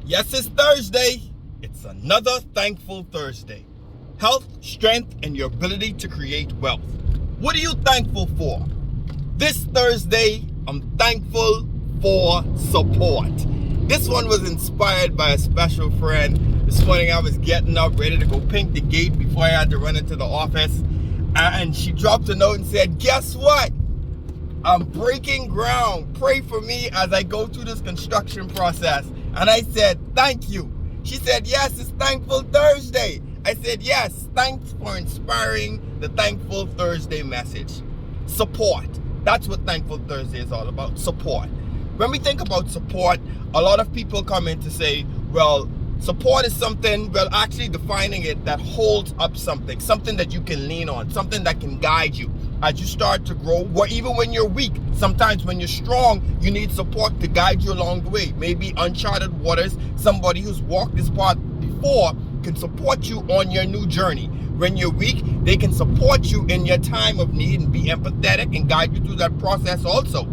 Yes, it's Thursday. It's another thankful Thursday. Health, strength, and your ability to create wealth. What are you thankful for? This Thursday, I'm thankful for support. This one was inspired by a special friend. This morning I was getting up, ready to go pink the gate before I had to run into the office. And she dropped a note and said, guess what? I'm breaking ground. Pray for me as I go through this construction process. And I said, thank you. She said, yes, it's Thankful Thursday. I said, yes, thanks for inspiring the Thankful Thursday message. Support. That's what Thankful Thursday is all about, support. When we think about support, a lot of people come in to say, well, support is something, well, actually defining it, that holds up something that you can lean on, something that can guide you as you start to grow, or even when you're weak. Sometimes when you're strong, you need support to guide you along the way. Maybe uncharted waters, somebody who's walked this path before can support you on your new journey. When you're weak, they can support you in your time of need and be empathetic and guide you through that process also.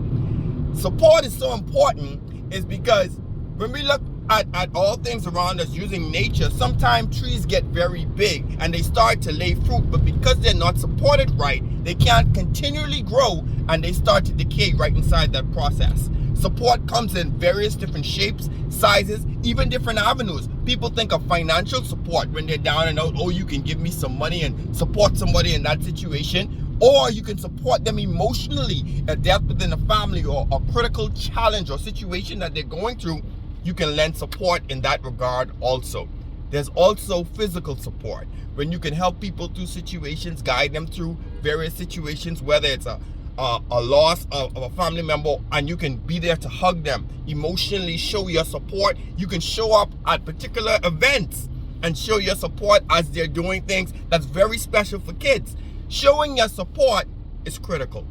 Support is so important is because when we look at all things around us using nature, sometimes trees get very big and they start to lay fruit, but because they're not supported right, they can't continually grow and they start to decay right inside that process. Support comes in various different shapes, sizes, even different avenues. People think of financial support when they're down and out. Oh, you can give me some money and support somebody in that situation. Or you can support them emotionally, a death within a family or a critical challenge or situation that they're going through. You can lend support in that regard also. There's also physical support, when you can help people through situations, guide them through various situations, whether it's a loss of a family member, and you can be there to hug them, emotionally show your support. You can show up at particular events and show your support as they're doing things that's very special for kids. Showing your support is critical,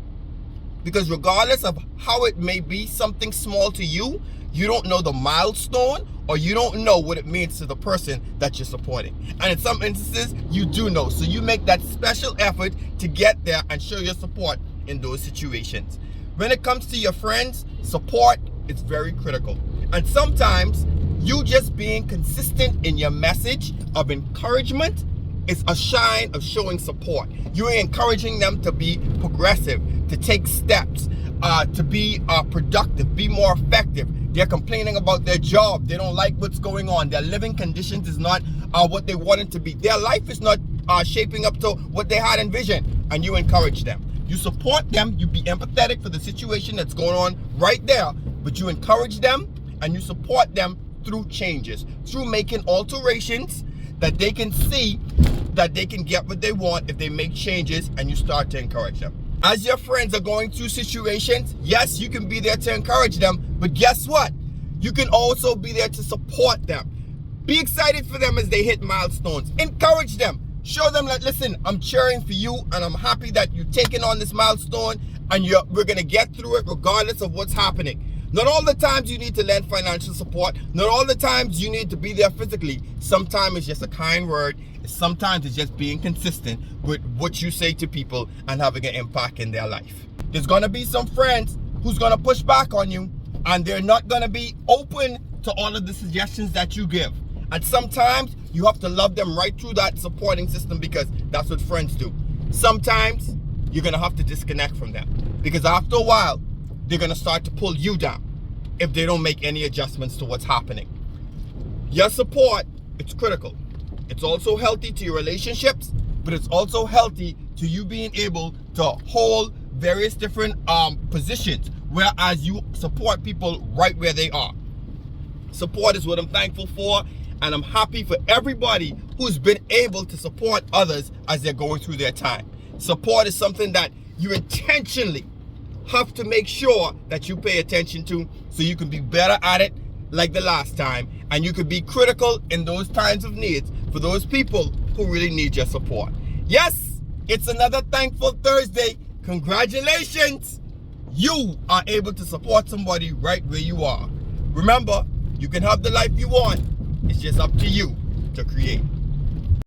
because regardless of how it may be something small to you, you don't know the milestone, or you don't know what it means to the person that you're supporting. And in some instances, you do know. So you make that special effort to get there and show your support in those situations. When it comes to your friends, support is very critical. And sometimes you just being consistent in your message of encouragement is a sign of showing support. You're encouraging them to be progressive, to take steps, to be productive, be more effective. They're complaining about their job. They don't like what's going on. Their living conditions is not what they want it to be. Their life is not shaping up to what they had envisioned. And you encourage them. You support them. You be empathetic for the situation that's going on right there. But you encourage them and you support them through changes, through making alterations that they can see that they can get what they want if they make changes, and you start to encourage them. As your friends are going through situations, yes, you can be there to encourage them, but guess what? You can also be there to support them. Be excited for them as they hit milestones. Encourage them. Show them that, listen, I'm cheering for you and I'm happy that you're taking on this milestone, and we're going to get through it regardless of what's happening. Not all the times you need to lend financial support. Not all the times you need to be there physically. Sometimes it's just a kind word. Sometimes it's just being consistent with what you say to people and having an impact in their life. There's going to be some friends who's going to push back on you, and they're not going to be open to all of the suggestions that you give. And sometimes you have to love them right through that supporting system, because that's what friends do. Sometimes you're going to have to disconnect from them, because after a while, they're going to start to pull you down if they don't make any adjustments to what's happening. Your support, it's critical. It's also healthy to your relationships, but it's also healthy to you being able to hold various different positions, whereas you support people right where they are. Support is what I'm thankful for, and I'm happy for everybody who's been able to support others as they're going through their time. Support is something that you intentionally have to make sure that you pay attention to, so you can be better at it like the last time, and you could be critical in those times of needs for those people who really need your support. Yes, it's another Thankful Thursday. Congratulations! You are able to support somebody right where you are. Remember, you can have the life you want. It's just up to you to create.